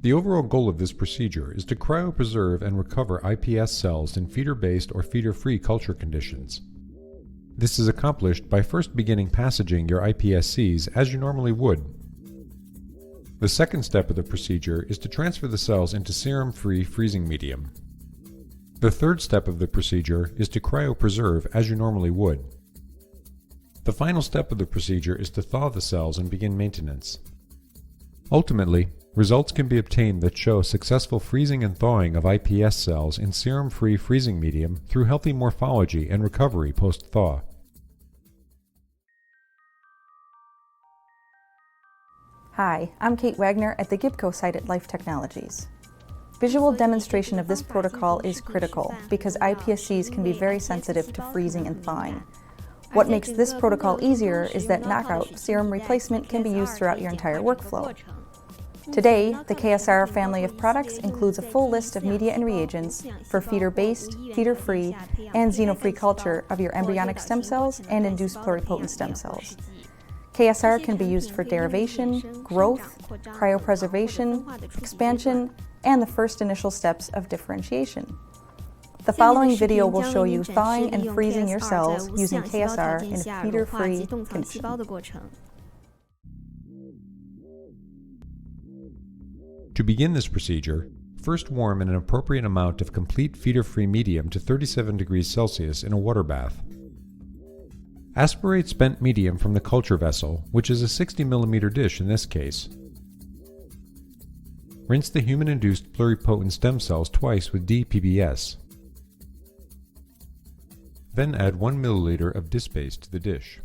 The overall goal of this procedure is to cryopreserve and recover iPS cells in feeder-based or feeder-free culture conditions. This is accomplished by first beginning passaging your iPSCs as you normally would. The second step of the procedure is to transfer the cells into serum-free freezing medium. The third step of the procedure is to cryopreserve as you normally would. The final step of the procedure is to thaw the cells and begin maintenance. Ultimately, results can be obtained that show successful freezing and thawing of iPS cells in serum-free freezing medium through healthy morphology and recovery post-thaw. Hi, I'm Kate Wagner at the GIBCO site at Life Technologies. Visual demonstration of this protocol is critical because iPSCs can be very sensitive to freezing and thawing. What makes this protocol easier is that knockout serum replacement can be used throughout your entire workflow. Today, the KSR family of products includes a full list of media and reagents for feeder-based, feeder-free, and xeno-free culture of your embryonic stem cells and induced pluripotent stem cells. KSR can be used for derivation, growth, cryopreservation, expansion, and the first initial steps of differentiation. The following video will show you thawing and freezing your cells using KSR in a feeder-free condition. To begin this procedure, first warm in an appropriate amount of complete feeder-free medium to 37 degrees Celsius in a water bath. Aspirate spent medium from the culture vessel, which is a 60 mm dish in this case. Rinse the human-induced pluripotent stem cells twice with DPBS. Then add 1 ml of dispaste to the dish.